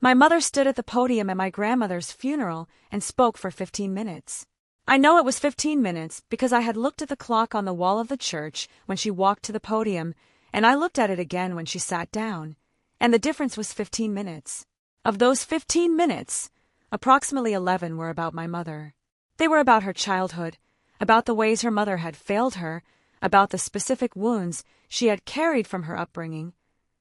My mother stood at the podium at my grandmother's funeral and spoke for 15 minutes. I know it was 15 minutes because I had looked at the clock on the wall of the church when she walked to the podium, and I looked at it again when she sat down, and the difference was 15 minutes. Of those 15 minutes, approximately 11 were about my mother. They were about her childhood, about the ways her mother had failed her, about the specific wounds she had carried from her upbringing,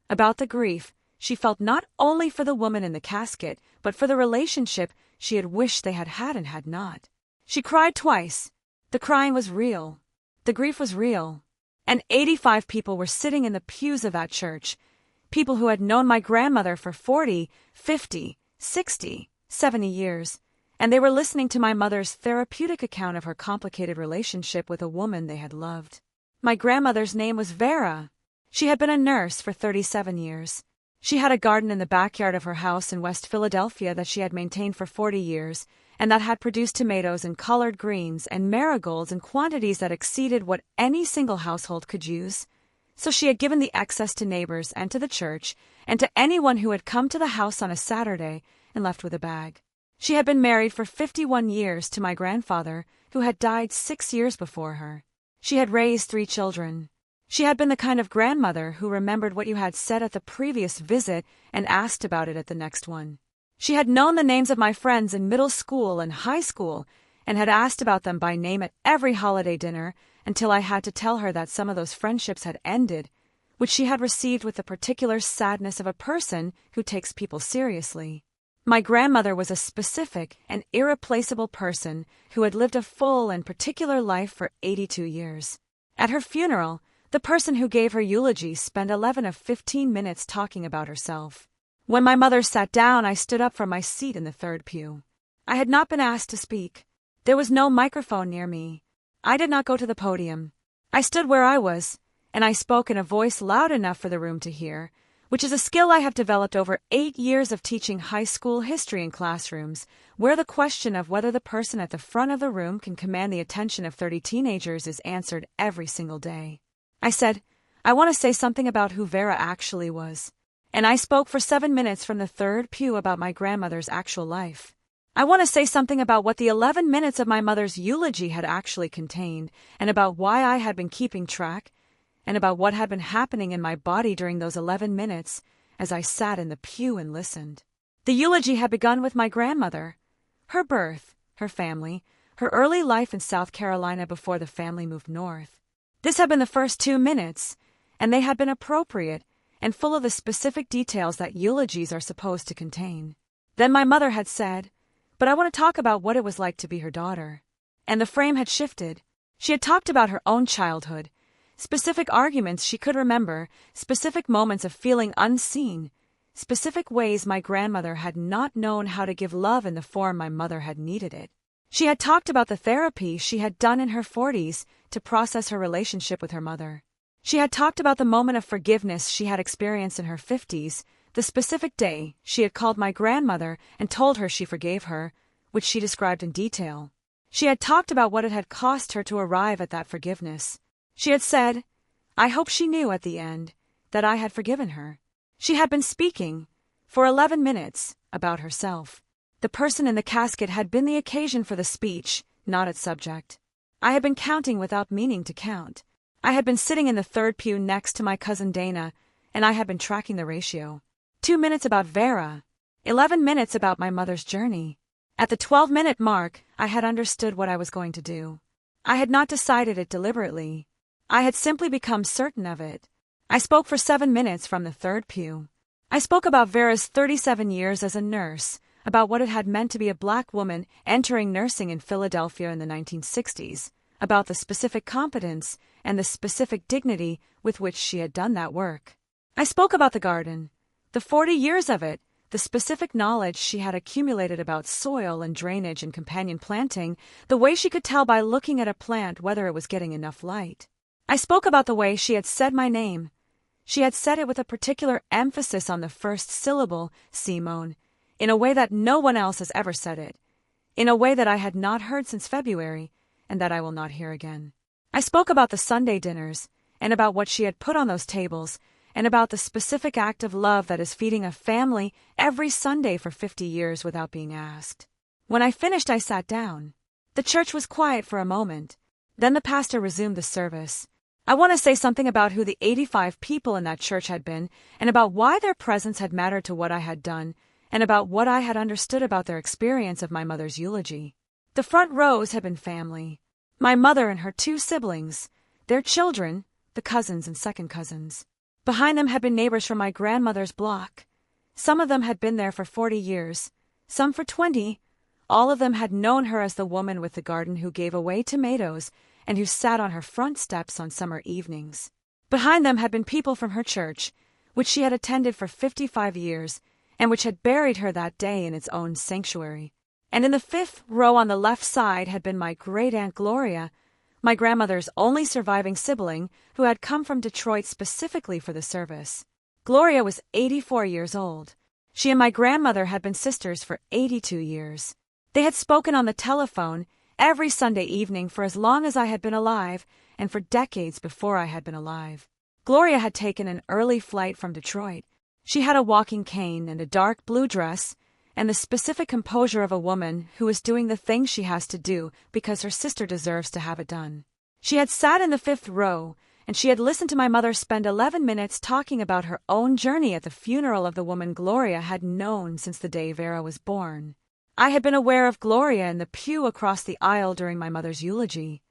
about the grief she felt not only for the woman in the casket, but for the relationship she had wished they had had and had not. She cried twice. The crying was real. The grief was real. And 85 people were sitting in the pews of that church, people who had known my grandmother for 40, 50, 60, 70 years, and they were listening to my mother's therapeutic account of her complicated relationship with a woman they had loved. My grandmother's name was Vera. She had been a nurse for 37 years. She had a garden in the backyard of her house in West Philadelphia that she had maintained for 40 years, and that had produced tomatoes and collard greens and marigolds in quantities that exceeded what any single household could use. So she had given the excess to neighbors and to the church, and to anyone who had come to the house on a Saturday and left with a bag. She had been married for 51 years to my grandfather, who had died 6 years before her. She had raised 3 children. She had been the kind of grandmother who remembered what you had said at the previous visit and asked about it at the next one. She had known the names of my friends in middle school and high school and had asked about them by name at every holiday dinner until I had to tell her that some of those friendships had ended, which she had received with the particular sadness of a person who takes people seriously. My grandmother was a specific and irreplaceable person who had lived a full and particular life for 82 years. At her funeral, the person who gave her eulogy spent 11 of 15 minutes talking about herself. When my mother sat down, I stood up from my seat in the third pew. I had not been asked to speak. There was no microphone near me. I did not go to the podium. I stood where I was, and I spoke in a voice loud enough for the room to hear, which is a skill I have developed over 8 years of teaching high school history in classrooms, where the question of whether the person at the front of the room can command the attention of 30 teenagers is answered every single day. I said, I want to say something about who Vera actually was. And I spoke for 7 minutes from the third pew about my grandmother's actual life. I want to say something about what the 11 minutes of my mother's eulogy had actually contained, and about why I had been keeping track, and about what had been happening in my body during those 11 minutes as I sat in the pew and listened. The eulogy had begun with my grandmother, her birth, her family, her early life in South Carolina before the family moved north. This had been the first 2 minutes, and they had been appropriate and full of the specific details that eulogies are supposed to contain. Then my mother had said, but I want to talk about what it was like to be her daughter. And the frame had shifted. She had talked about her own childhood, specific arguments she could remember, specific moments of feeling unseen, specific ways my grandmother had not known how to give love in the form my mother had needed it. She had talked about the therapy she had done in her 40s to process her relationship with her mother. She had talked about the moment of forgiveness she had experienced in her 50s, the specific day she had called my grandmother and told her she forgave her, which she described in detail. She had talked about what it had cost her to arrive at that forgiveness. She had said, I hope she knew at the end that I had forgiven her. She had been speaking, for 11 minutes, about herself. The person in the casket had been the occasion for the speech, not its subject. I had been counting without meaning to count. I had been sitting in the third pew next to my cousin Dana, and I had been tracking the ratio. 2 minutes about Vera, 11 minutes about my mother's journey. At the 12-minute mark, I had understood what I was going to do. I had not decided it deliberately. I had simply become certain of it. I spoke for 7 minutes from the third pew. I spoke about Vera's 37 years as a nurse, about what it had meant to be a black woman entering nursing in Philadelphia in the 1960s, about the specific competence and the specific dignity with which she had done that work. I spoke about the garden, the 40 years of it, the specific knowledge she had accumulated about soil and drainage and companion planting, the way she could tell by looking at a plant whether it was getting enough light. I spoke about the way she had said my name. She had said it with a particular emphasis on the first syllable, Simone, in a way that no one else has ever said it, in a way that I had not heard since February, and that I will not hear again. I spoke about the Sunday dinners, and about what she had put on those tables, and about the specific act of love that is feeding a family every Sunday for 50 years without being asked. When I finished, I sat down. The church was quiet for a moment. Then the pastor resumed the service. I want to say something about who the 85 people in that church had been, and about why their presence had mattered to what I had done, and about what I had understood about their experience of my mother's eulogy. The front rows had been family. My mother and her 2 siblings, their children, the cousins and second cousins. Behind them had been neighbors from my grandmother's block. Some of them had been there for 40 years, some for 20. All of them had known her as the woman with the garden who gave away tomatoes and who sat on her front steps on summer evenings. Behind them had been people from her church, which she had attended for 55 years, and which had buried her that day in its own sanctuary. And in the 5th row on the left side had been my great-aunt Gloria, my grandmother's only surviving sibling, who had come from Detroit specifically for the service. Gloria was 84 years old. She and my grandmother had been sisters for 82 years. They had spoken on the telephone every Sunday evening for as long as I had been alive, and for decades before I had been alive. Gloria had taken an early flight from Detroit. She had a walking cane and a dark blue dress, and the specific composure of a woman who is doing the thing she has to do because her sister deserves to have it done. She had sat in the 5th row, and she had listened to my mother spend 11 minutes talking about her own journey at the funeral of the woman Gloria had known since the day Vera was born. I had been aware of Gloria in the pew across the aisle during my mother's eulogy.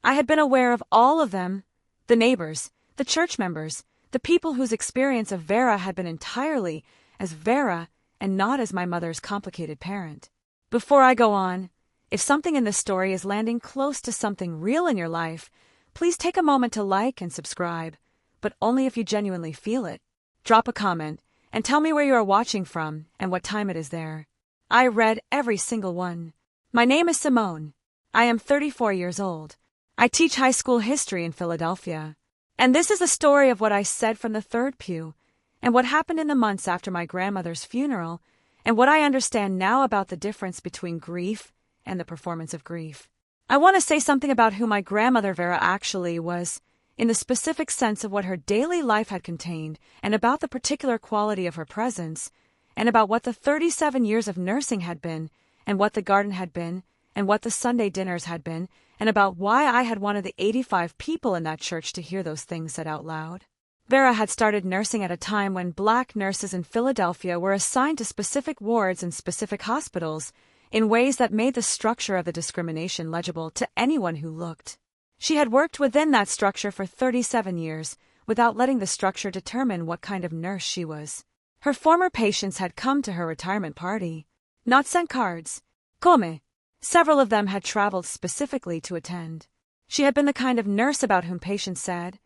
I had been aware of all of them, the neighbors, the church members, the people whose experience of Vera had been entirely as Vera and not as my mother's complicated parent. Before I go on, if something in this story is landing close to something real in your life, please take a moment to like and subscribe, but only if you genuinely feel it. Drop a comment and tell me where you are watching from and what time it is there. I read every single one. My name is Simone. I am 34 years old. I teach high school history in Philadelphia. And this is a story of what I said from the 3rd pew, and what happened in the months after my grandmother's funeral, and what I understand now about the difference between grief and the performance of grief. I want to say something about who my grandmother Vera actually was, in the specific sense of what her daily life had contained, and about the particular quality of her presence, and about what the 37 years of nursing had been, and what the garden had been, and what the Sunday dinners had been, and about why I had wanted the 85 people in that church to hear those things said out loud. Vera had started nursing at a time when black nurses in Philadelphia were assigned to specific wards in specific hospitals in ways that made the structure of the discrimination legible to anyone who looked. She had worked within that structure for 37 years without letting the structure determine what kind of nurse she was. Her former patients had come to her retirement party, not sent cards. Come. Several of them had traveled specifically to attend. She had been the kind of nurse about whom patients said,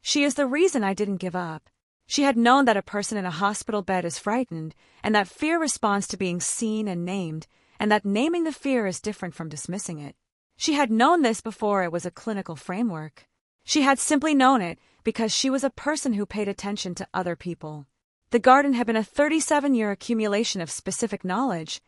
"She is the reason I didn't give up." She had known that a person in a hospital bed is frightened, and that fear responds to being seen and named, and that naming the fear is different from dismissing it. She had known this before it was a clinical framework. She had simply known it because she was a person who paid attention to other people. The garden had been a 37-year accumulation of specific knowledge.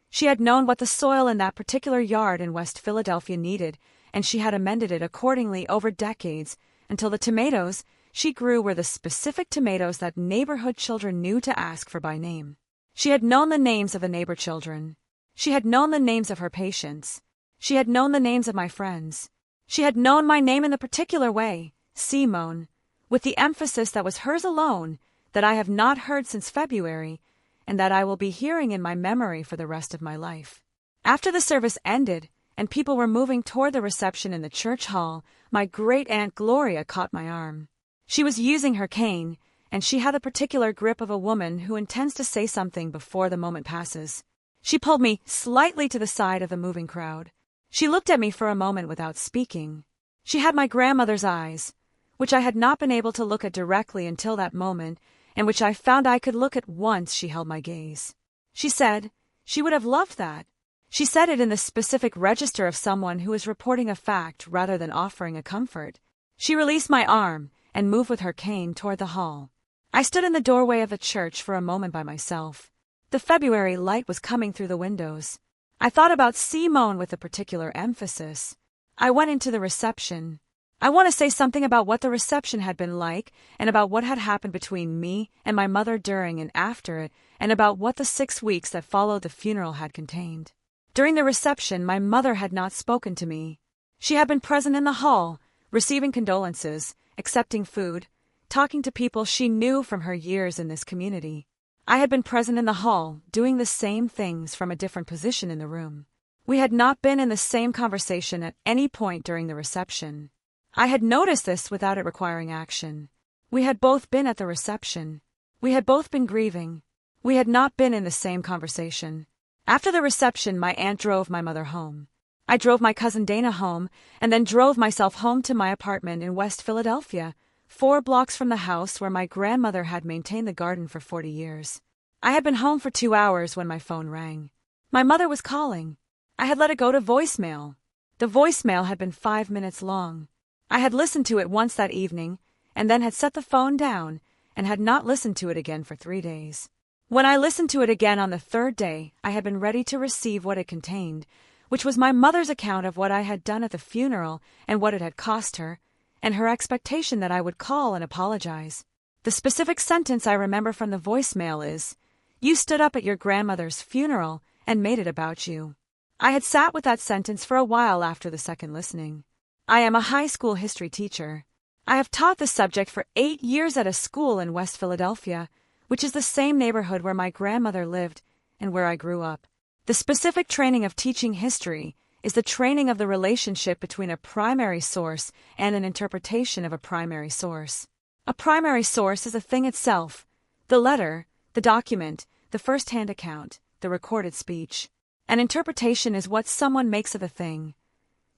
She had known what the soil in that particular yard in West Philadelphia needed, and she had amended it accordingly over decades, until the tomatoes she grew were the specific tomatoes that neighborhood children knew to ask for by name. She had known the names of the neighbor children. She had known the names of her patients. She had known the names of my friends. She had known my name in the particular way, Simone, with the emphasis that was hers alone, that I have not heard since February, and that I will be hearing in my memory for the rest of my life. After the service ended, and people were moving toward the reception in the church hall, my great-aunt Gloria caught my arm. She was using her cane, and she had the particular grip of a woman who intends to say something before the moment passes. She pulled me slightly to the side of the moving crowd. She looked at me for a moment without speaking. She had my grandmother's eyes, which I had not been able to look at directly until that moment, and which I found I could look at once she held my gaze. She said she would have loved that. She said it in the specific register of someone who is reporting a fact rather than offering a comfort. She released my arm and moved with her cane toward the hall. I stood in the doorway of the church for a moment by myself. The February light was coming through the windows. I thought about Simone with a particular emphasis. I went into the reception. I want to say something about what the reception had been like, and about what had happened between me and my mother during and after it, and about what the 6 weeks that followed the funeral had contained. During the reception, my mother had not spoken to me. She had been present in the hall, receiving condolences, accepting food, talking to people she knew from her years in this community. I had been present in the hall, doing the same things from a different position in the room. We had not been in the same conversation at any point during the reception. I had noticed this without it requiring action. We had both been at the reception. We had both been grieving. We had not been in the same conversation. After the reception, my aunt drove my mother home. I drove my cousin Dana home, and then drove myself home to my apartment in West Philadelphia, 4 blocks from the house where my grandmother had maintained the garden for 40 years. I had been home for 2 hours when my phone rang. My mother was calling. I had let it go to voicemail. The voicemail had been 5 minutes long. I had listened to it once that evening, and then had set the phone down, and had not listened to it again for 3 days. When I listened to it again on the 3rd day, I had been ready to receive what it contained, which was my mother's account of what I had done at the funeral and what it had cost her, and her expectation that I would call and apologize. The specific sentence I remember from the voicemail is, "You stood up at your grandmother's funeral and made it about you." I had sat with that sentence for a while after the second listening. I am a high school history teacher. I have taught the subject for 8 years at a school in West Philadelphia, which is the same neighborhood where my grandmother lived and where I grew up. The specific training of teaching history is the training of the relationship between a primary source and an interpretation of a primary source. A primary source is a thing itself, the letter, the document, the first-hand account, the recorded speech. An interpretation is what someone makes of a thing.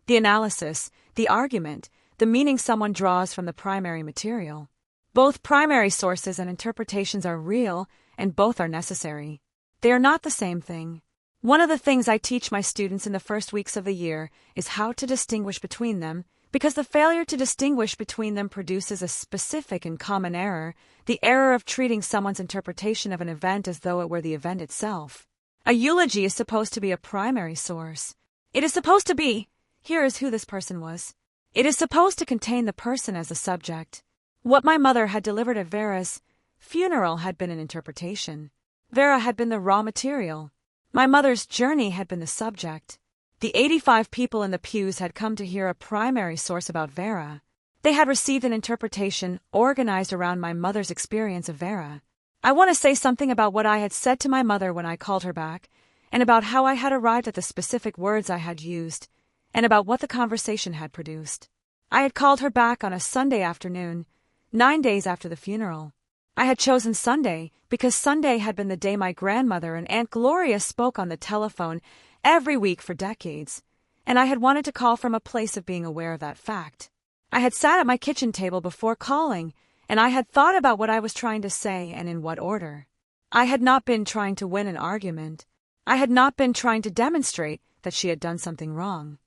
The analysis, the argument, the meaning someone draws from the primary material. Both primary sources and interpretations are real, and both are necessary. They are not the same thing. One of the things I teach my students in the first weeks of the year is how to distinguish between them, because the failure to distinguish between them produces a specific and common error, the error of treating someone's interpretation of an event as though it were the event itself. A eulogy is supposed to be a primary source. It is supposed to be, here is who this person was. It is supposed to contain the person as the subject. What my mother had delivered at Vera's funeral had been an interpretation. Vera had been the raw material. My mother's journey had been the subject. The 85 people in the pews had come to hear a primary source about Vera. They had received an interpretation organized around my mother's experience of Vera. I want to say something about what I had said to my mother when I called her back, and about how I had arrived at the specific words I had used, and about what the conversation had produced. I had called her back on a Sunday afternoon, 9 days after the funeral. I had chosen Sunday because Sunday had been the day my grandmother and Aunt Gloria spoke on the telephone every week for decades, and I had wanted to call from a place of being aware of that fact. I had sat at my kitchen table before calling, and I had thought about what I was trying to say and in what order. I had not been trying to win an argument. I had not been trying to demonstrate that she had done something wrong.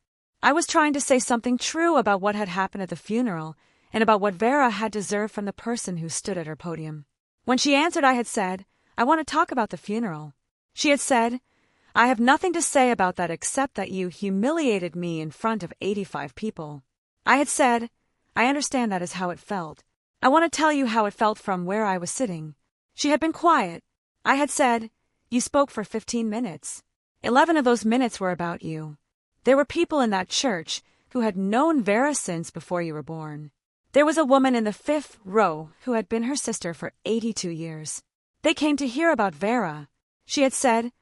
I was trying to say something true about what had happened at the funeral, and about what Vera had deserved from the person who stood at her podium. When she answered, I had said, "I want to talk about the funeral." She had said, "I have nothing to say about that except that you humiliated me in front of 85 people." I had said, "I understand that is how it felt. I want to tell you how it felt from where I was sitting." She had been quiet. I had said, "You spoke for 15 minutes. 11 of those minutes were about you. There were people in that church who had known Vera since before you were born. There was a woman in the 5th row who had been her sister for 82 years. They came to hear about Vera." She had said,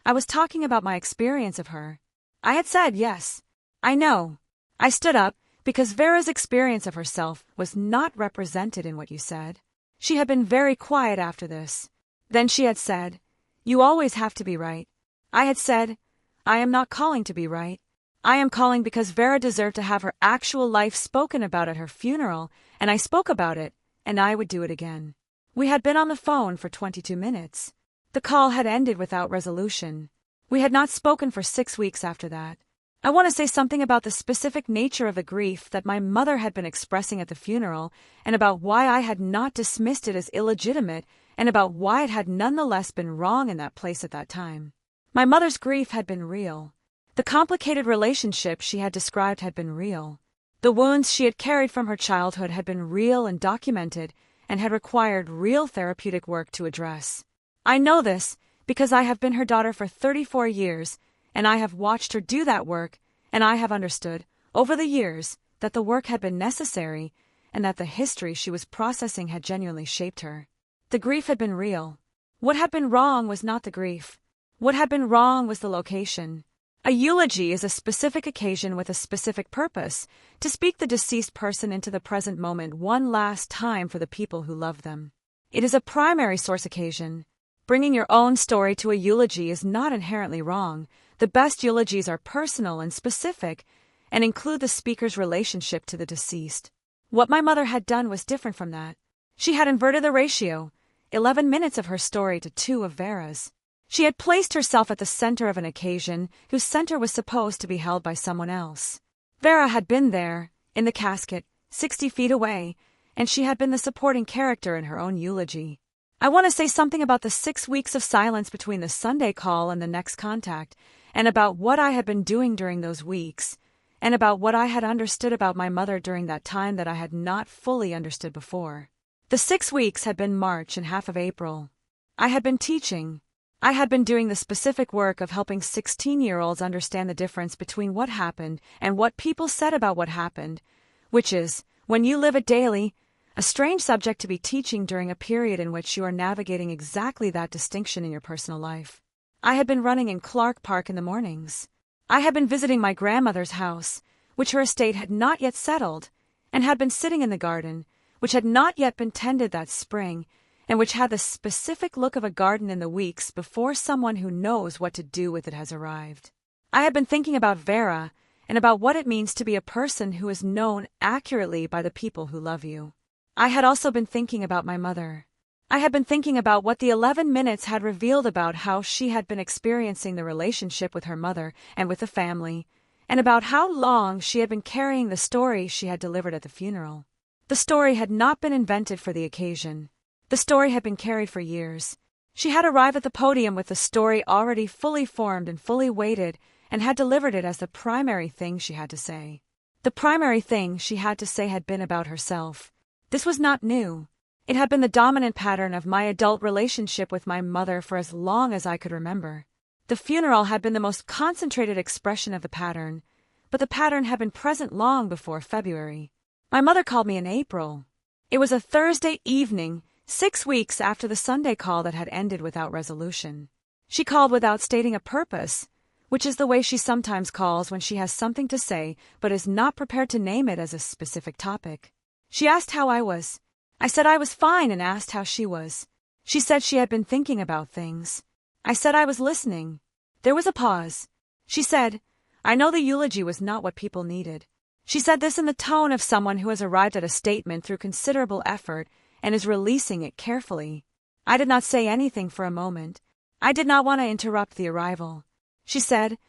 "I was talking about my experience of her." I had said, "Yes, I know." I stood up because Vera's experience of herself was not represented in what you said. She had been very quiet after this. Then she had said, "You always have to be right." I had said, "I am not calling to be right. I am calling because Vera deserved to have her actual life spoken about at her funeral, and I spoke about it, and I would do it again." We had been on the phone for 22 minutes. The call had ended without resolution. We had not spoken for 6 weeks after that. I want to say something about the specific nature of the grief that my mother had been expressing at the funeral, and about why I had not dismissed it as illegitimate, and about why it had nonetheless been wrong in that place at that time. My mother's grief had been real. The complicated relationship she had described had been real. The wounds she had carried from her childhood had been real and documented and had required real therapeutic work to address. I know this because I have been her daughter for 34 years, and I have watched her do that work, and I have understood, over the years, that the work had been necessary and that the history she was processing had genuinely shaped her. The grief had been real. What had been wrong was not the grief. What had been wrong was the location. A eulogy is a specific occasion with a specific purpose, to speak the deceased person into the present moment one last time for the people who love them. It is a primary source occasion. Bringing your own story to a eulogy is not inherently wrong. The best eulogies are personal and specific and include the speaker's relationship to the deceased. What my mother had done was different from that. She had inverted the ratio, 11 minutes of her story to 2 of Vera's. She had placed herself at the center of an occasion whose center was supposed to be held by someone else. Vera had been there, in the casket, 60 feet away, and she had been the supporting character in her own eulogy. I want to say something about the 6 weeks of silence between the Sunday call and the next contact, and about what I had been doing during those weeks, and about what I had understood about my mother during that time that I had not fully understood before. The 6 weeks had been March and half of April. I had been teaching. I had been doing the specific work of helping 16-year-olds understand the difference between what happened and what people said about what happened, which is, when you live it daily, a strange subject to be teaching during a period in which you are navigating exactly that distinction in your personal life. I had been running in Clark Park in the mornings. I had been visiting my grandmother's house, which her estate had not yet settled, and had been sitting in the garden, which had not yet been tended that spring, and which had the specific look of a garden in the weeks before someone who knows what to do with it has arrived. I had been thinking about Vera and about what it means to be a person who is known accurately by the people who love you. I had also been thinking about my mother. I had been thinking about what the 11 minutes had revealed about how she had been experiencing the relationship with her mother and with the family, and about how long she had been carrying the story she had delivered at the funeral. The story had not been invented for the occasion. The story had been carried for years. She had arrived at the podium with the story already fully formed and fully weighted, and had delivered it as the primary thing she had to say. The primary thing she had to say had been about herself. This was not new. It had been the dominant pattern of my adult relationship with my mother for as long as I could remember. The funeral had been the most concentrated expression of the pattern, but the pattern had been present long before February. My mother called me in April. It was a Thursday evening, 6 weeks after the Sunday call that had ended without resolution. She called without stating a purpose, which is the way she sometimes calls when she has something to say but is not prepared to name it as a specific topic. She asked how I was. I said I was fine and asked how she was. She said she had been thinking about things. I said I was listening. There was a pause. She said, I know the eulogy was not what people needed. She said this in the tone of someone who has arrived at a statement through considerable effort and is releasing it carefully. I did not say anything for a moment. I did not want to interrupt the arrival. She said,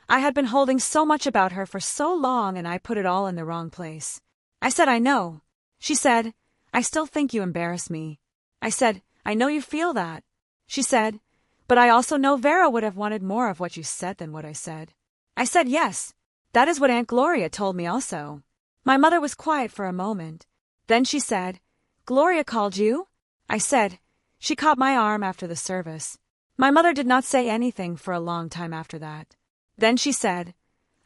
I had been holding so much about her for so long and I put it all in the wrong place. I said, I know. She said, I still think you embarrass me. I said, I know you feel that. She said, but I also know Vera would have wanted more of what you said than what I said. I said, yes. That is what Aunt Gloria told me also. My mother was quiet for a moment. Then she said, Gloria called you? I said, she caught my arm after the service. My mother did not say anything for a long time after that. Then she said,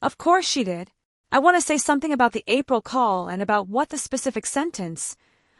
of course she did. I want to say something about the April call and about what the specific sentence,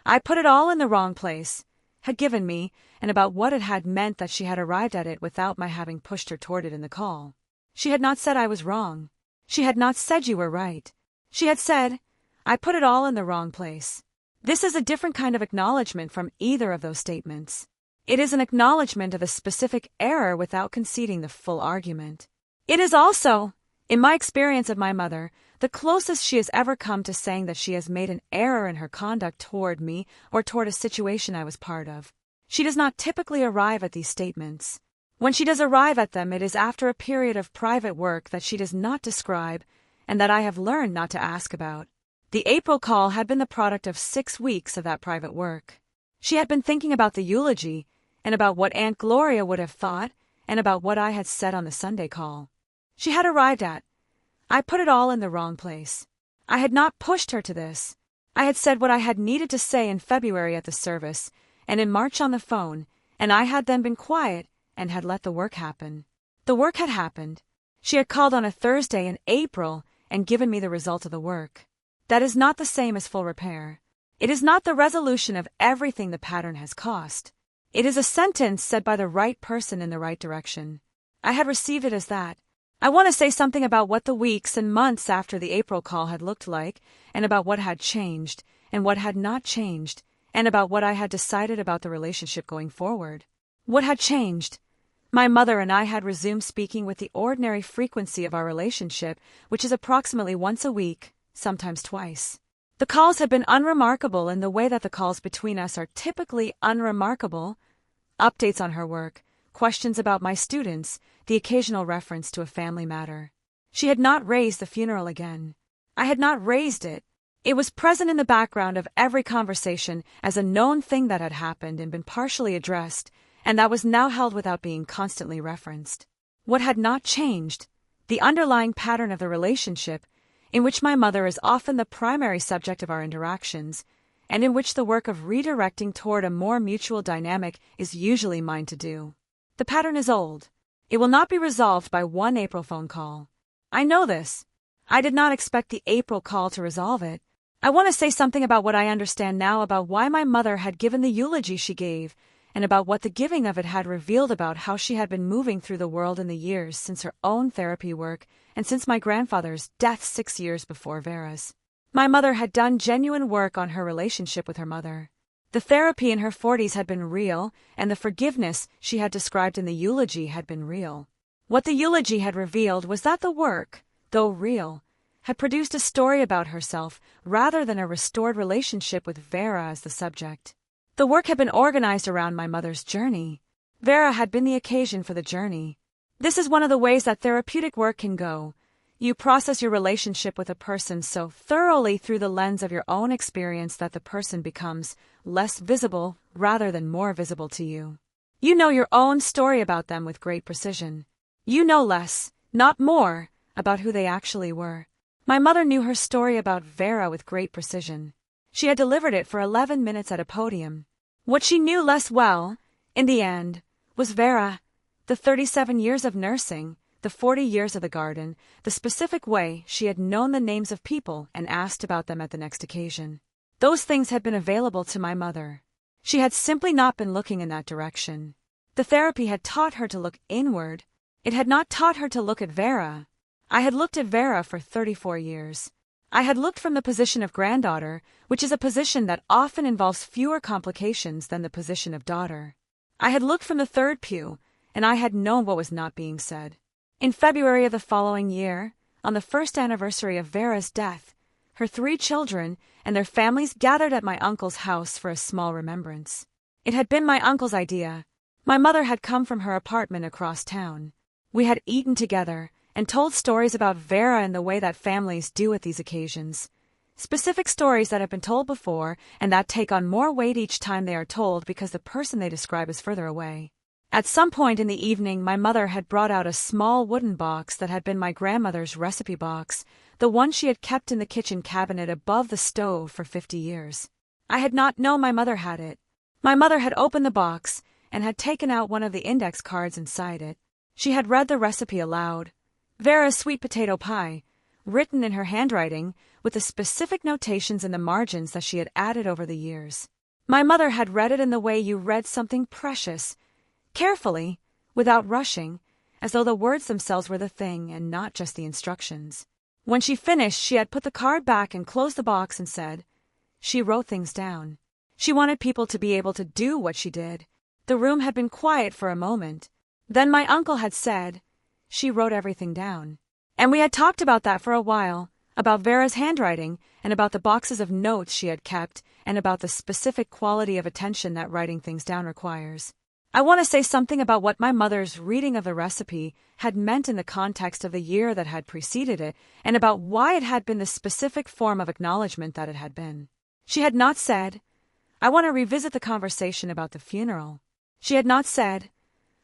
I put it all in the wrong place, had given me, and about what it had meant that she had arrived at it without my having pushed her toward it in the call. She had not said I was wrong. She had not said you were right. She had said, I put it all in the wrong place. This is a different kind of acknowledgement from either of those statements. It is an acknowledgement of a specific error without conceding the full argument. It is also, in my experience of my mother, the closest she has ever come to saying that she has made an error in her conduct toward me or toward a situation I was part of. She does not typically arrive at these statements. When she does arrive at them, it is after a period of private work that she does not describe and that I have learned not to ask about. The April call had been the product of 6 weeks of that private work. She had been thinking about the eulogy and about what Aunt Gloria would have thought and about what I had said on the Sunday call. She had arrived at, I put it all in the wrong place. I had not pushed her to this. I had said what I had needed to say in February at the service, and in March on the phone, and I had then been quiet and had let the work happen. The work had happened. She had called on a Thursday in April and given me the result of the work. That is not the same as full repair. It is not the resolution of everything the pattern has cost. It is a sentence said by the right person in the right direction. I had received it as that. I want to say something about what the weeks and months after the April call had looked like, and about what had changed, and what had not changed, and about what I had decided about the relationship going forward. What had changed? My mother and I had resumed speaking with the ordinary frequency of our relationship, which is approximately once a week, sometimes twice. The calls had been unremarkable in the way that the calls between us are typically unremarkable. Updates on her work, questions about my students, the occasional reference to a family matter. She had not raised the funeral again. I had not raised it. It was present in the background of every conversation as a known thing that had happened and been partially addressed, and that was now held without being constantly referenced. What had not changed? The underlying pattern of the relationship, in which my mother is often the primary subject of our interactions, and in which the work of redirecting toward a more mutual dynamic is usually mine to do. The pattern is old. It will not be resolved by one April phone call. I know this. I did not expect the April call to resolve it. I want to say something about what I understand now about why my mother had given the eulogy she gave, and about what the giving of it had revealed about how she had been moving through the world in the years since her own therapy work and since my grandfather's death 6 years before Vera's. My mother had done genuine work on her relationship with her mother. The therapy in her 40s had been real, and the forgiveness she had described in the eulogy had been real. What the eulogy had revealed was that the work, though real, had produced a story about herself rather than a restored relationship with Vera as the subject. The work had been organized around my mother's journey. Vera had been the occasion for the journey. This is one of the ways that therapeutic work can go. You process your relationship with a person so thoroughly through the lens of your own experience that the person becomes less visible rather than more visible to you. You know your own story about them with great precision. You know less, not more, about who they actually were. My mother knew her story about Vera with great precision. She had delivered it for 11 minutes at a podium. What she knew less well, in the end, was Vera, the 37 years of nursing, the 40 years of the garden, the specific way she had known the names of people and asked about them at the next occasion. Those things had been available to my mother. She had simply not been looking in that direction. The therapy had taught her to look inward. It had not taught her to look at Vera. I had looked at Vera for 34 years. I had looked from the position of granddaughter, which is a position that often involves fewer complications than the position of daughter. I had looked from the third pew, and I had known what was not being said. In February of the following year, on the first anniversary of Vera's death, her 3 children and their families gathered at my uncle's house for a small remembrance. It had been my uncle's idea. My mother had come from her apartment across town. We had eaten together and told stories about Vera in the way that families do at these occasions. Specific stories that have been told before and that take on more weight each time they are told because the person they describe is further away. At some point in the evening, my mother had brought out a small wooden box that had been my grandmother's recipe box, the one she had kept in the kitchen cabinet above the stove for 50 years. I had not known my mother had it. My mother had opened the box and had taken out one of the index cards inside it. She had read the recipe aloud. Vera's sweet potato pie, written in her handwriting, with the specific notations in the margins that she had added over the years. My mother had read it in the way you read something precious, carefully, without rushing, as though the words themselves were the thing and not just the instructions. When she finished, she had put the card back and closed the box and said, she wrote things down. She wanted people to be able to do what she did. The room had been quiet for a moment. Then my uncle had said, she wrote everything down. And we had talked about that for a while, about Vera's handwriting, and about the boxes of notes she had kept, and about the specific quality of attention that writing things down requires. I want to say something about what my mother's reading of the recipe had meant in the context of the year that had preceded it, and about why it had been the specific form of acknowledgement that it had been. She had not said, I want to revisit the conversation about the funeral. She had not said,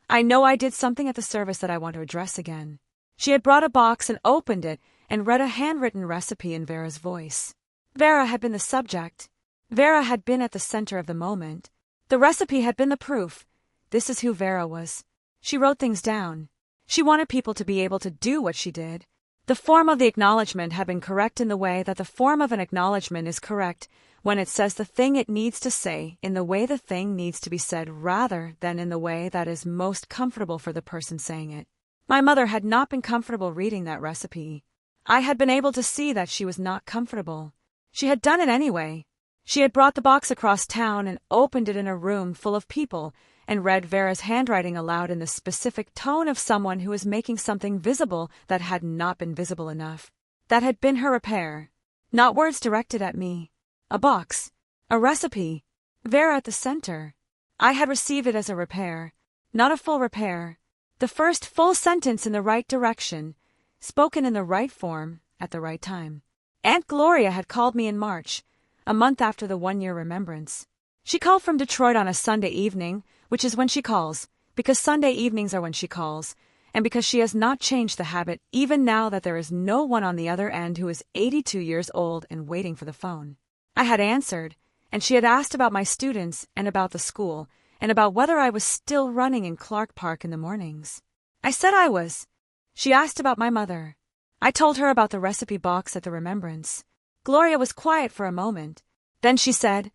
I know I did something at the service that I want to address again. She had brought a box and opened it and read a handwritten recipe in Vera's voice. Vera had been the subject. Vera had been at the center of the moment. The recipe had been the proof. This is who Vera was. She wrote things down. She wanted people to be able to do what she did. The form of the acknowledgement had been correct in the way that the form of an acknowledgement is correct when it says the thing it needs to say in the way the thing needs to be said rather than in the way that is most comfortable for the person saying it. My mother had not been comfortable reading that recipe. I had been able to see that she was not comfortable. She had done it anyway. She had brought the box across town and opened it in a room full of people and read Vera's handwriting aloud in the specific tone of someone who was making something visible that had not been visible enough. That had been her repair. Not words directed at me. A box. A recipe. Vera at the center. I had received it as a repair. Not a full repair. The first full sentence in the right direction, spoken in the right form, at the right time. Aunt Gloria had called me in March, a month after the one-year remembrance. She called from Detroit on a Sunday evening, which is when she calls, because Sunday evenings are when she calls, and because she has not changed the habit even now that there is no one on the other end who is 82 years old and waiting for the phone. I had answered, and she had asked about my students and about the school, and about whether I was still running in Clark Park in the mornings. I said I was. She asked about my mother. I told her about the recipe box at the remembrance. Gloria was quiet for a moment. Then she said,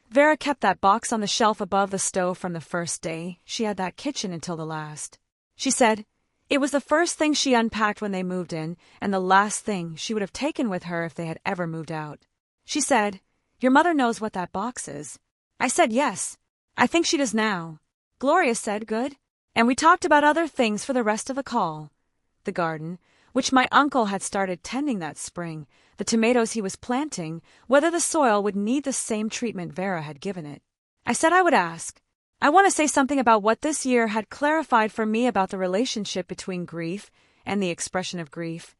Vera kept that box on the shelf above the stove from the first day she had that kitchen until the last. She said, it was the first thing she unpacked when they moved in, and the last thing she would have taken with her if they had ever moved out. She said, your mother knows what that box is. I said yes. I think she does now. Gloria said good. And we talked about other things for the rest of the call. The garden, which my uncle had started tending that spring, the tomatoes he was planting, whether the soil would need the same treatment Vera had given it. I said I would ask. I want to say something about what this year had clarified for me about the relationship between grief and the expression of grief,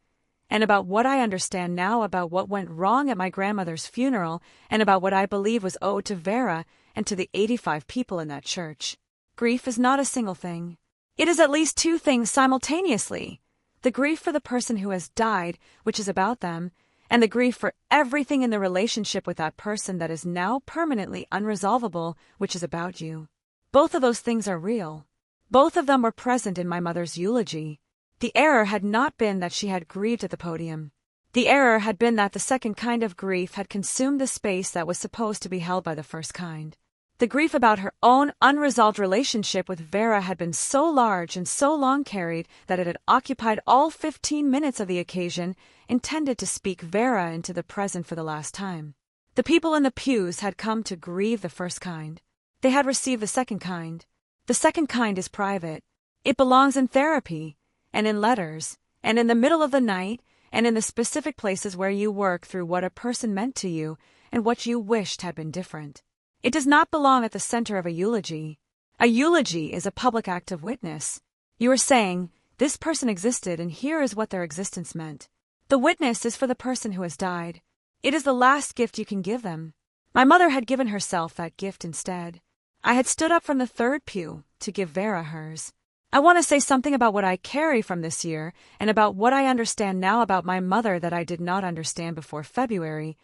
and about what I understand now about what went wrong at my grandmother's funeral and about what I believe was owed to Vera and to the 85 people in that church. Grief is not a single thing. It is at least two things simultaneously. The grief for the person who has died, which is about them, and the grief for everything in the relationship with that person that is now permanently unresolvable, which is about you. Both of those things are real. Both of them were present in my mother's eulogy. The error had not been that she had grieved at the podium. The error had been that the second kind of grief had consumed the space that was supposed to be held by the first kind. The grief about her own unresolved relationship with Vera had been so large and so long carried that it had occupied all 15 minutes of the occasion intended to speak Vera into the present for the last time. The people in the pews had come to grieve the first kind. They had received the second kind. The second kind is private. It belongs in therapy, and in letters, and in the middle of the night, and in the specific places where you work through what a person meant to you and what you wished had been different. It does not belong at the center of a eulogy. A eulogy is a public act of witness. You are saying, this person existed and here is what their existence meant. The witness is for the person who has died. It is the last gift you can give them. My mother had given herself that gift instead. I had stood up from the third pew to give Vera hers. I want to say something about what I carry from this year and about what I understand now about my mother that I did not understand before February,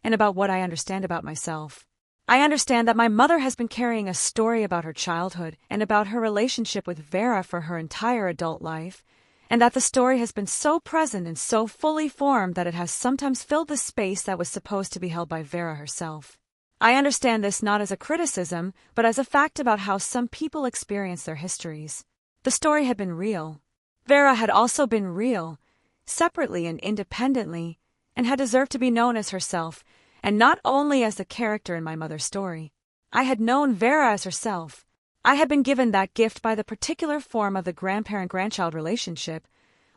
and about what I understand about myself. I understand that my mother has been carrying a story about her childhood and about her relationship with Vera for her entire adult life, and that the story has been so present and so fully formed that it has sometimes filled the space that was supposed to be held by Vera herself. I understand this not as a criticism, but as a fact about how some people experience their histories. The story had been real. Vera had also been real, separately and independently, and had deserved to be known as herself, and not only as the character in my mother's story. I had known Vera as herself. I had been given that gift by the particular form of the grandparent-grandchild relationship,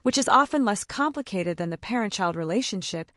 which is often less complicated than the parent-child relationship,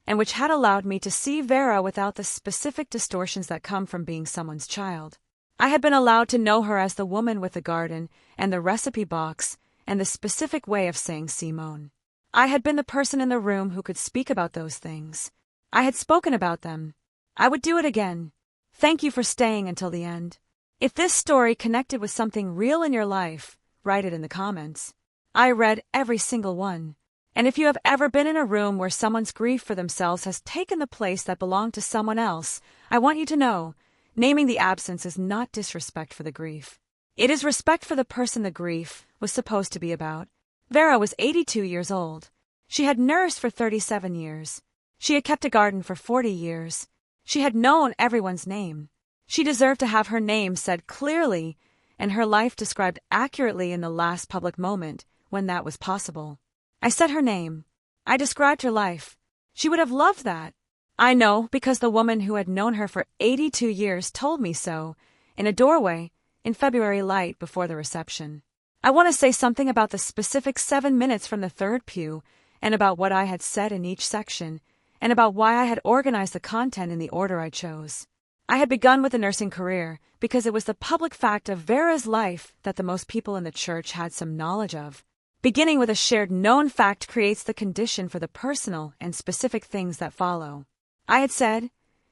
and which had allowed me to see Vera without the specific distortions that come from being someone's child. I had been allowed to know her as the woman with the garden and the recipe box and the specific way of saying Simone. I had been the person in the room who could speak about those things. I had spoken about them. I would do it again. Thank you for staying until the end. If this story connected with something real in your life, write it in the comments. I read every single one. And if you have ever been in a room where someone's grief for themselves has taken the place that belonged to someone else, I want you to know, naming the absence is not disrespect for the grief. It is respect for the person the grief was supposed to be about. Vera was 82 years old. She had nursed for 37 years. She had kept a garden for 40 years. She had known everyone's name. She deserved to have her name said clearly and her life described accurately in the last public moment when that was possible. I said her name. I described her life. She would have loved that. I know because the woman who had known her for 82 years told me so, in a doorway, in February light before the reception. I want to say something about the specific 7 minutes from the third pew, and about what I had said in each section, and about why I had organized the content in the order I chose. I had begun with a nursing career because it was the public fact of Vera's life that the most people in the church had some knowledge of. Beginning with a shared known fact creates the condition for the personal and specific things that follow. I had said,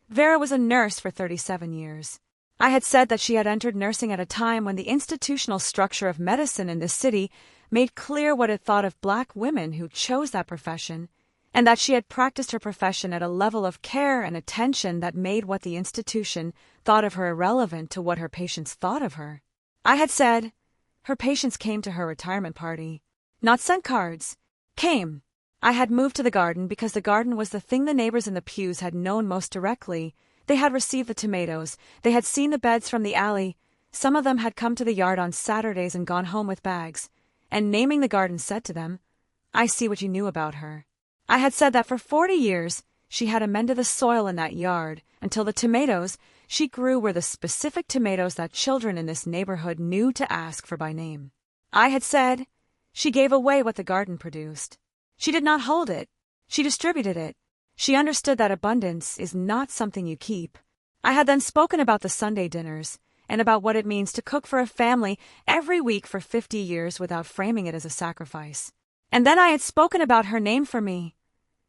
Vera was a nurse for 37 years. I had said that she had entered nursing at a time when the institutional structure of medicine in this city made clear what it thought of Black women who chose that profession, and that she had practiced her profession at a level of care and attention that made what the institution thought of her irrelevant to what her patients thought of her. I had said, her patients came to her retirement party. Not sent cards. Came. I had moved to the garden because the garden was the thing the neighbors in the pews had known most directly. They had received the tomatoes. They had seen the beds from the alley. Some of them had come to the yard on Saturdays and gone home with bags. And naming the garden said to them, I see what you knew about her. I had said that for 40 years she had amended the soil in that yard until the tomatoes she grew were the specific tomatoes that children in this neighborhood knew to ask for by name. I had said, she gave away what the garden produced. She did not hold it. She distributed it. She understood that abundance is not something you keep. I had then spoken about the Sunday dinners and about what it means to cook for a family every week for 50 years without framing it as a sacrifice. And then I had spoken about her name for me,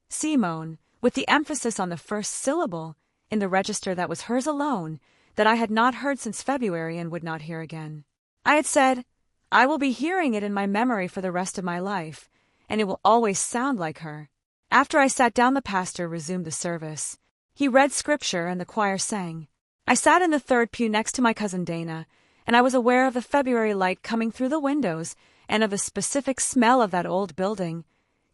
Simone, with the emphasis on the first syllable in the register that was hers alone, that I had not heard since February and would not hear again. I had said, I will be hearing it in my memory for the rest of my life, and it will always sound like her. After I sat down, the pastor resumed the service. He read scripture and the choir sang. I sat in the third pew next to my cousin Dana, and I was aware of the February light coming through the windows and of the specific smell of that old building,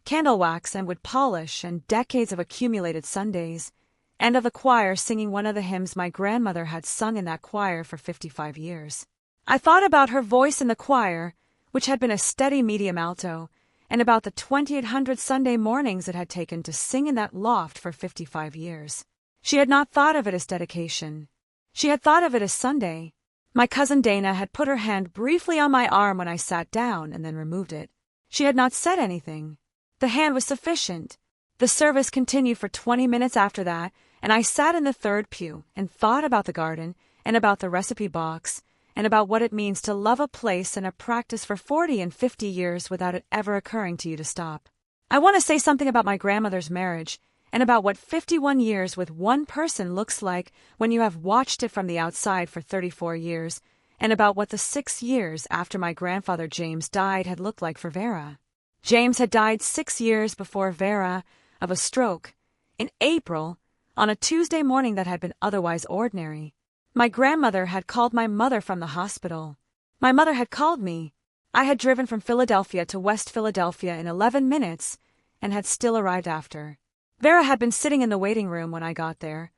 candle wax and wood polish and decades of accumulated Sundays, and of the choir singing one of the hymns my grandmother had sung in that choir for 55 years. I thought about her voice in the choir, which had been a steady medium alto, and about the 2,800 Sunday mornings it had taken to sing in that loft for 55 years. She had not thought of it as dedication. She had thought of it as Sunday. My cousin Dana had put her hand briefly on my arm when I sat down and then removed it. She had not said anything. The hand was sufficient. The service continued for 20 minutes after that, and I sat in the third pew and thought about the garden and about the recipe box and about what it means to love a place and a practice for 40 and 50 years without it ever occurring to you to stop. I want to say something about my grandmother's marriage and about what 51 years with one person looks like when you have watched it from the outside for 34 years, and about what the 6 years after my grandfather James died had looked like for Vera. James had died 6 years before Vera of a stroke, in April, on a Tuesday morning that had been otherwise ordinary. My grandmother had called my mother from the hospital. My mother had called me. I had driven from Philadelphia to West Philadelphia in 11 minutes and had still arrived after. Vera had been sitting in the waiting room when I got there,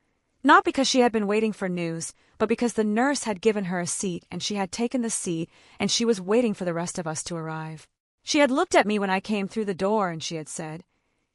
not because she had been waiting for news, but because the nurse had given her a seat and she had taken the seat and she was waiting for the rest of us to arrive. She had looked at me when I came through the door and she had said,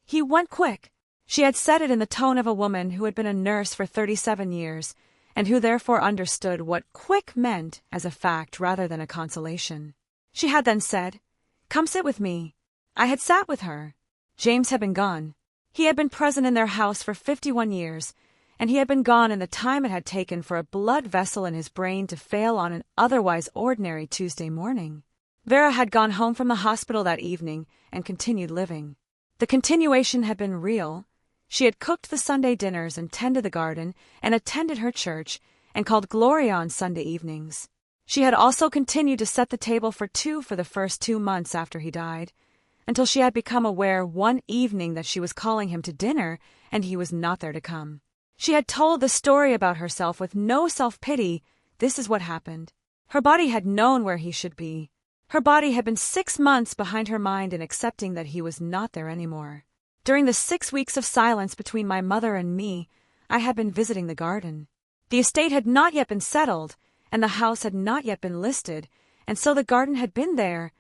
"He went quick." She had said it in the tone of a woman who had been a nurse for 37 years, and who therefore understood what quick meant as a fact rather than a consolation. She had then said, "Come sit with me." I had sat with her. James had been gone. He had been present in their house for 51 years, and he had been gone in the time it had taken for a blood vessel in his brain to fail on an otherwise ordinary Tuesday morning. Vera had gone home from the hospital that evening and continued living. The continuation had been real. She had cooked the Sunday dinners and tended the garden and attended her church and called Gloria on Sunday evenings. She had also continued to set the table for two for the first 2 months after he died, until she had become aware one evening that she was calling him to dinner and he was not there to come. She had told the story about herself with no self-pity. This is what happened. Her body had known where he should be. Her body had been 6 months behind her mind in accepting that he was not there anymore. During the 6 weeks of silence between my mother and me, I had been visiting the garden. The estate had not yet been settled, and the house had not yet been listed, and so the garden had been there,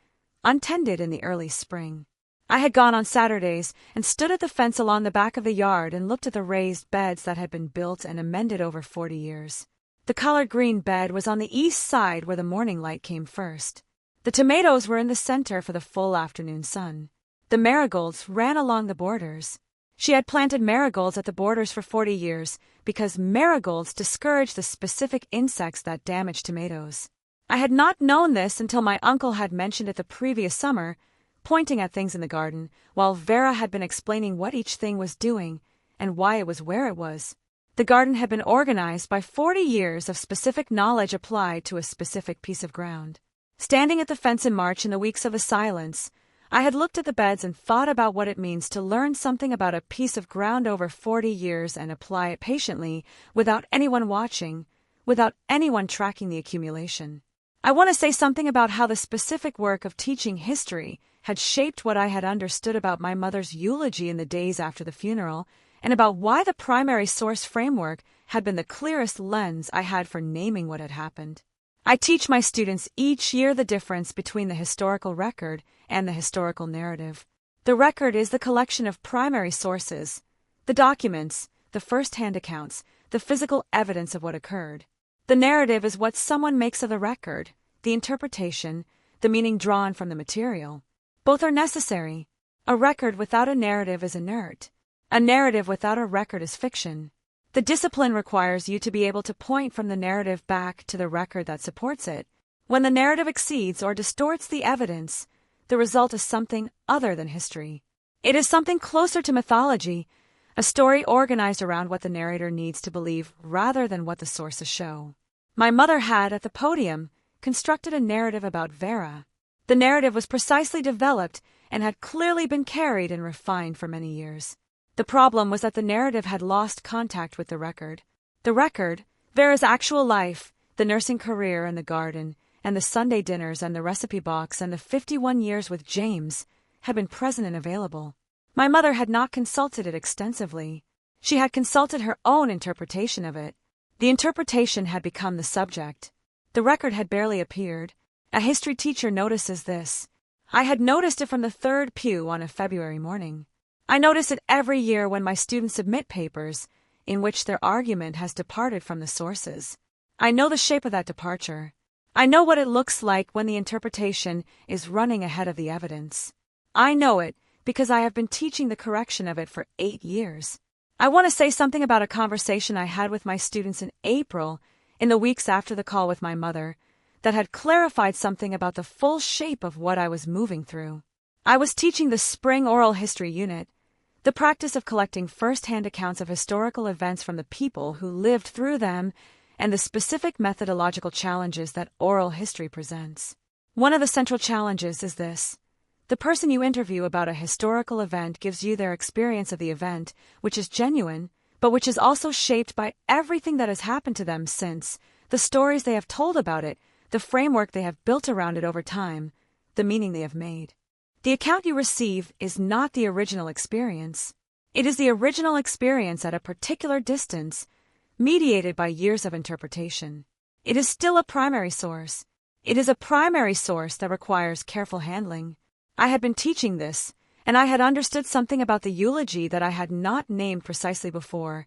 untended in the early spring. I had gone on Saturdays and stood at the fence along the back of the yard and looked at the raised beds that had been built and amended over 40 years. The collard green bed was on the east side where the morning light came first. The tomatoes were in the center for the full afternoon sun. The marigolds ran along the borders. She had planted marigolds at the borders for 40 years because marigolds discourage the specific insects that damage tomatoes. I had not known this until my uncle had mentioned it the previous summer, pointing at things in the garden, while Vera had been explaining what each thing was doing and why it was where it was. The garden had been organized by 40 years of specific knowledge applied to a specific piece of ground. Standing at the fence in March in the weeks of the silence, I had looked at the beds and thought about what it means to learn something about a piece of ground over 40 years and apply it patiently, without anyone watching, without anyone tracking the accumulation. I want to say something about how the specific work of teaching history had shaped what I had understood about my mother's eulogy in the days after the funeral, and about why the primary source framework had been the clearest lens I had for naming what had happened. I teach my students each year the difference between the historical record and the historical narrative. The record is the collection of primary sources, the documents, the first-hand accounts, the physical evidence of what occurred. The narrative is what someone makes of the record, the interpretation, the meaning drawn from the material. Both are necessary. A record without a narrative is inert. A narrative without a record is fiction. The discipline requires you to be able to point from the narrative back to the record that supports it. When the narrative exceeds or distorts the evidence, the result is something other than history. It is something closer to mythology, a story organized around what the narrator needs to believe rather than what the sources show. My mother had, at the podium, constructed a narrative about Vera. The narrative was precisely developed and had clearly been carried and refined for many years. The problem was that the narrative had lost contact with the record. The record, Vera's actual life, the nursing career and the garden, and the Sunday dinners and the recipe box and the 51 years with James, had been present and available. My mother had not consulted it extensively. She had consulted her own interpretation of it. The interpretation had become the subject. The record had barely appeared. A history teacher notices this. I had noticed it from the third pew on a February morning. I notice it every year when my students submit papers in which their argument has departed from the sources. I know the shape of that departure. I know what it looks like when the interpretation is running ahead of the evidence. I know it because I have been teaching the correction of it for 8 years. I want to say something about a conversation I had with my students in April, in the weeks after the call with my mother, that had clarified something about the full shape of what I was moving through. I was teaching the spring oral history unit, the practice of collecting first-hand accounts of historical events from the people who lived through them, and the specific methodological challenges that oral history presents. One of the central challenges is this. The person you interview about a historical event gives you their experience of the event, which is genuine, but which is also shaped by everything that has happened to them since, the stories they have told about it, the framework they have built around it over time, the meaning they have made. The account you receive is not the original experience. It is the original experience at a particular distance, mediated by years of interpretation. It is still a primary source. It is a primary source that requires careful handling. I had been teaching this, and I had understood something about the eulogy that I had not named precisely before.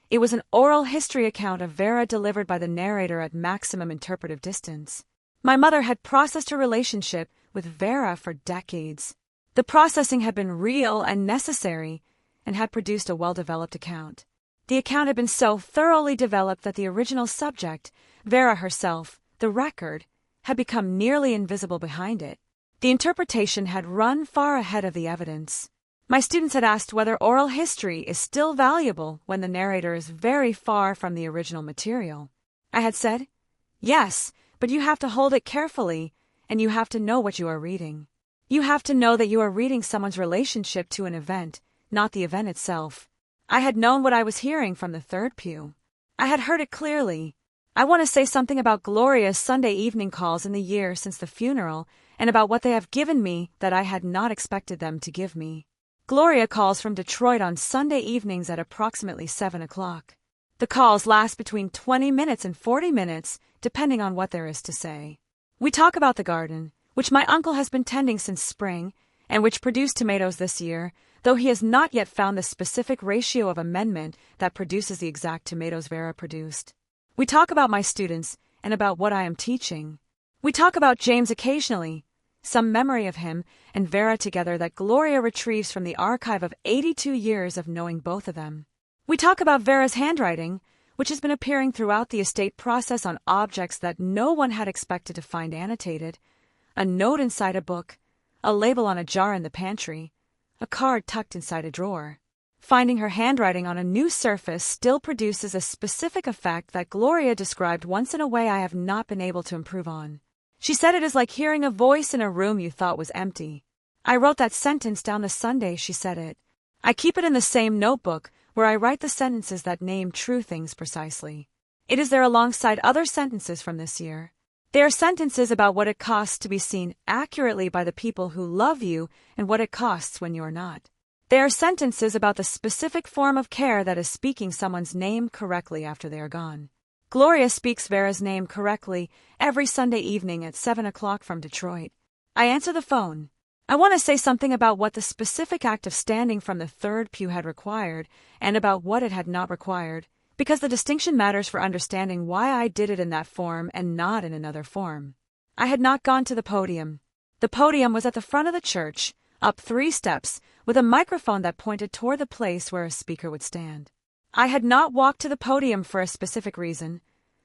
It was an oral history account of Vera delivered by the narrator at maximum interpretive distance. My mother had processed her relationship with Vera for decades. The processing had been real and necessary, and had produced a well-developed account. The account had been so thoroughly developed that the original subject, Vera herself, the record, had become nearly invisible behind it. The interpretation had run far ahead of the evidence. My students had asked whether oral history is still valuable when the narrator is very far from the original material. I had said, yes, but you have to hold it carefully, and you have to know what you are reading. You have to know that you are reading someone's relationship to an event, not the event itself. I had known what I was hearing from the third pew. I had heard it clearly. I want to say something about Gloria's Sunday evening calls in the year since the funeral, and about what they have given me that I had not expected them to give me. Gloria calls from Detroit on Sunday evenings at approximately 7 o'clock. The calls last between 20 minutes and 40 minutes, depending on what there is to say. We talk about the garden, which my uncle has been tending since spring, and which produced tomatoes this year, though he has not yet found the specific ratio of amendment that produces the exact tomatoes Vera produced. We talk about my students and about what I am teaching. We talk about James occasionally, some memory of him and Vera together that Gloria retrieves from the archive of 82 years of knowing both of them. We talk about Vera's handwriting, which has been appearing throughout the estate process on objects that no one had expected to find annotated, a note inside a book, a label on a jar in the pantry, a card tucked inside a drawer. Finding her handwriting on a new surface still produces a specific effect that Gloria described once in a way I have not been able to improve on. She said it is like hearing a voice in a room you thought was empty. I wrote that sentence down the Sunday she said it. I keep it in the same notebook where I write the sentences that name true things precisely. It is there alongside other sentences from this year. They are sentences about what it costs to be seen accurately by the people who love you and what it costs when you are not. They are sentences about the specific form of care that is speaking someone's name correctly after they are gone. Gloria speaks Vera's name correctly every Sunday evening at 7 o'clock from Detroit. I answer the phone. I want to say something about what the specific act of standing from the third pew had required and about what it had not required, because the distinction matters for understanding why I did it in that form and not in another form. I had not gone to the podium. The podium was at the front of the church, up 3 steps, with a microphone that pointed toward the place where a speaker would stand. I had not walked to the podium for a specific reason.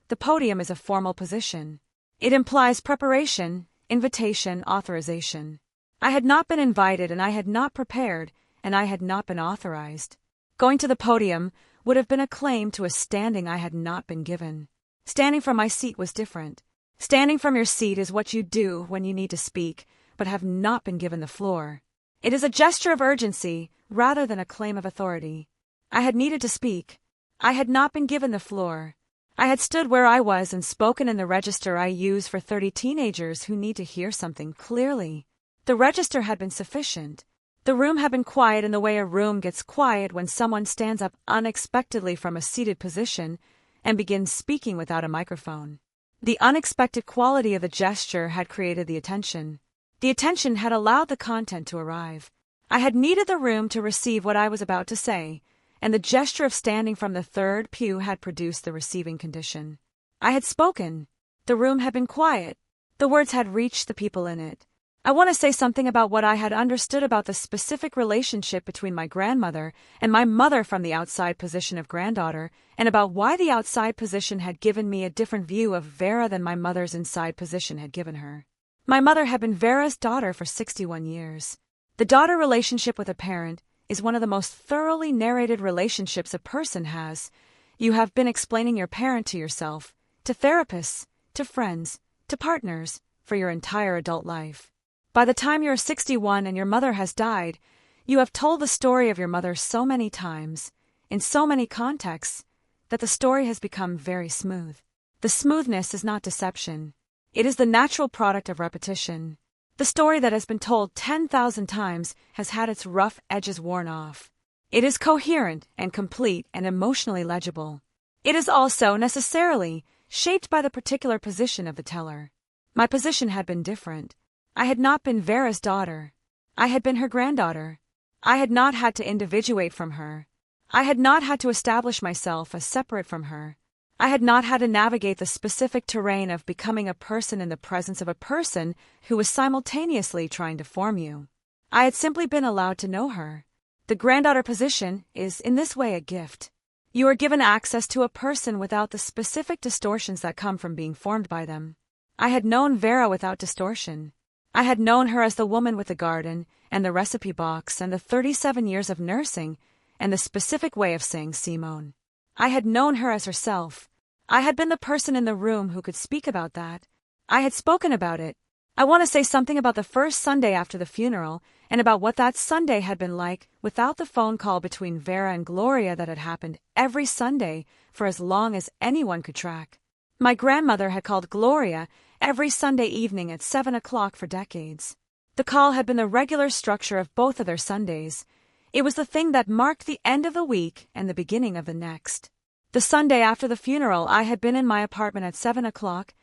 The podium is a formal position. It implies preparation, invitation, authorization. I had not been invited and I had not prepared, and I had not been authorized. Going to the podium would have been a claim to a standing I had not been given. Standing from my seat was different. Standing from your seat is what you do when you need to speak, but have not been given the floor. It is a gesture of urgency rather than a claim of authority. I had needed to speak. I had not been given the floor. I had stood where I was and spoken in the register I use for 30 teenagers who need to hear something clearly. The register had been sufficient. The room had been quiet in the way a room gets quiet when someone stands up unexpectedly from a seated position and begins speaking without a microphone. The unexpected quality of the gesture had created the attention. The attention had allowed the content to arrive. I had needed the room to receive what I was about to say, and the gesture of standing from the third pew had produced the receiving condition. I had spoken. The room had been quiet. The words had reached the people in it. I want to say something about what I had understood about the specific relationship between my grandmother and my mother from the outside position of granddaughter, and about why the outside position had given me a different view of Vera than my mother's inside position had given her. My mother had been Vera's daughter for 61 years. The daughter relationship with a parent is one of the most thoroughly narrated relationships a person has. You have been explaining your parent to yourself, to therapists, to friends, to partners, for your entire adult life. By the time you're 61 and your mother has died, you have told the story of your mother so many times, in so many contexts, that the story has become very smooth. The smoothness is not deception. It is the natural product of repetition. The story that has been told 10,000 times has had its rough edges worn off. It is coherent and complete and emotionally legible. It is also, necessarily, shaped by the particular position of the teller. My position had been different. I had not been Vera's daughter. I had been her granddaughter. I had not had to individuate from her. I had not had to establish myself as separate from her. I had not had to navigate the specific terrain of becoming a person in the presence of a person who was simultaneously trying to form you. I had simply been allowed to know her. The granddaughter position is in this way a gift. You are given access to a person without the specific distortions that come from being formed by them. I had known Vera without distortion. I had known her as the woman with the garden and the recipe box and the 37 years of nursing and the specific way of saying Simone. I had known her as herself. I had been the person in the room who could speak about that. I had spoken about it. I want to say something about the first Sunday after the funeral, and about what that Sunday had been like without the phone call between Vera and Gloria that had happened every Sunday for as long as anyone could track. My grandmother had called Gloria every Sunday evening at 7 o'clock for decades. The call had been the regular structure of both of their Sundays. It was the thing that marked the end of the week and the beginning of the next. The Sunday after the funeral, I had been in my apartment at 7 o'clock,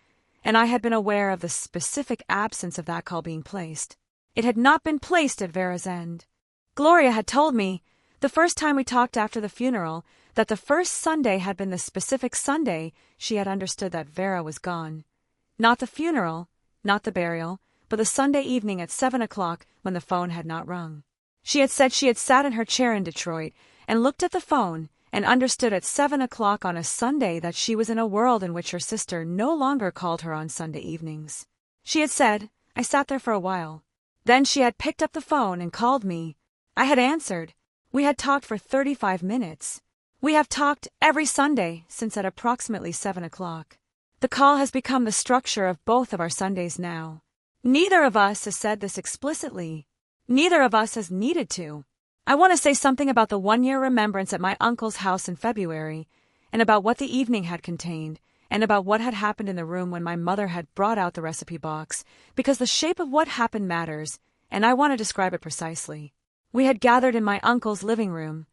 and I had been aware of the specific absence of that call being placed. It had not been placed at Vera's end. Gloria had told me, the first time we talked after the funeral, that the first Sunday had been the specific Sunday she had understood that Vera was gone. Not the funeral, not the burial, but the Sunday evening at 7 o'clock when the phone had not rung. She had said she had sat in her chair in Detroit and looked at the phone and understood at 7 o'clock on a Sunday that she was in a world in which her sister no longer called her on Sunday evenings. She had said, I sat there for a while. Then she had picked up the phone and called me. I had answered. We had talked for 35 minutes. We have talked every Sunday since at approximately 7 o'clock. The call has become the structure of both of our Sundays now. Neither of us has said this explicitly. Neither of us has needed to. I want to say something about the one-year remembrance at my uncle's house in February, and about what the evening had contained, and about what had happened in the room when my mother had brought out the recipe box, because the shape of what happened matters, and I want to describe it precisely. We had gathered in my uncle's living room.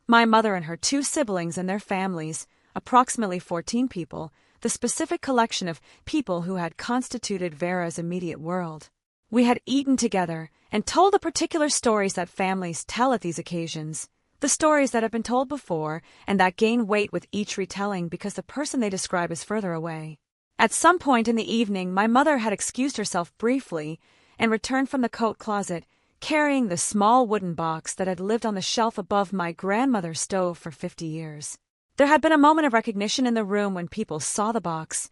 My mother and her 2 siblings and their families, approximately 14 people, the specific collection of people who had constituted Vera's immediate world. We had eaten together and told the particular stories that families tell at these occasions, the stories that have been told before and that gain weight with each retelling because the person they describe is further away. At some point in the evening, my mother had excused herself briefly and returned from the coat closet, carrying the small wooden box that had lived on the shelf above my grandmother's stove for 50 years. There had been a moment of recognition in the room when people saw the box.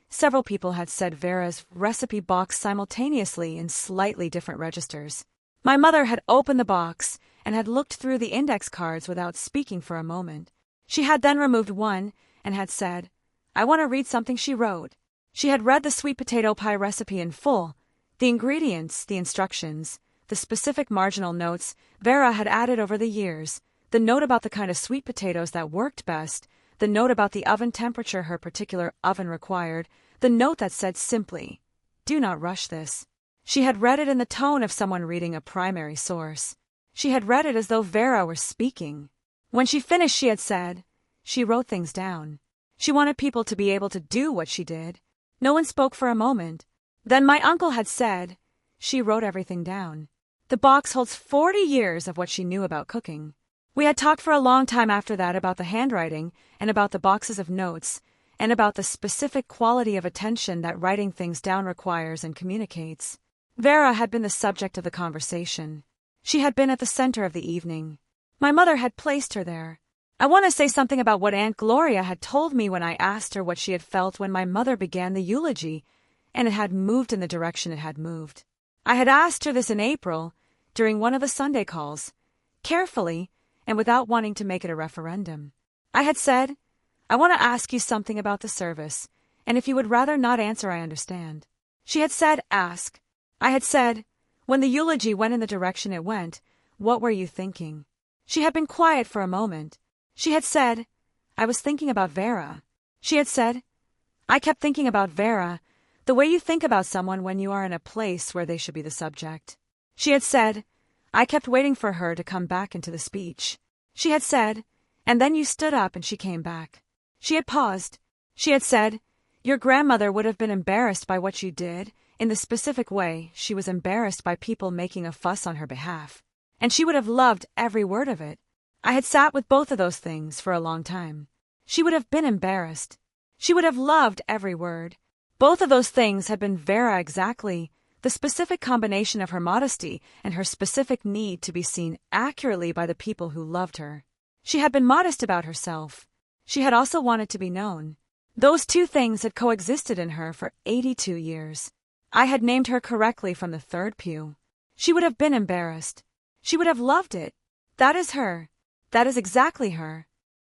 Several people had said Vera's recipe box simultaneously in slightly different registers. My mother had opened the box and had looked through the index cards without speaking for a moment. She had then removed one and had said, I want to read something she wrote. She had read the sweet potato pie recipe in full, the ingredients, the instructions, the specific marginal notes Vera had added over the years, the note about the kind of sweet potatoes that worked best, the note about the oven temperature her particular oven required, the note that said simply, do not rush this. She had read it in the tone of someone reading a primary source. She had read it as though Vera were speaking. When she finished, she had said, she wrote things down. She wanted people to be able to do what she did. No one spoke for a moment. Then my uncle had said, she wrote everything down. The box holds 40 years of what she knew about cooking. We had talked for a long time after that about the handwriting and about the boxes of notes and about the specific quality of attention that writing things down requires and communicates. Vera had been the subject of the conversation. She had been at the center of the evening. My mother had placed her there. I want to say something about what Aunt Gloria had told me when I asked her what she had felt when my mother began the eulogy, and it had moved in the direction it had moved. I had asked her this in April, during one of the Sunday calls, carefully, and without wanting to make it a referendum. I had said, I want to ask you something about the service, and if you would rather not answer, I understand. She had said, ask. I had said, when the eulogy went in the direction it went, what were you thinking? She had been quiet for a moment. She had said, I was thinking about Vera. She had said, I kept thinking about Vera, the way you think about someone when you are in a place where they should be the subject. She had said, I kept waiting for her to come back into the speech. She had said, and then you stood up and she came back. She had paused. She had said, your grandmother would have been embarrassed by what you did. In the specific way, she was embarrassed by people making a fuss on her behalf. And she would have loved every word of it. I had sat with both of those things for a long time. She would have been embarrassed. She would have loved every word. Both of those things had been Vera exactly. The specific combination of her modesty and her specific need to be seen accurately by the people who loved her. She had been modest about herself. She had also wanted to be known. Those two things had coexisted in her for 82 years. I had named her correctly from the third pew. She would have been embarrassed. She would have loved it. That is her. That is exactly her.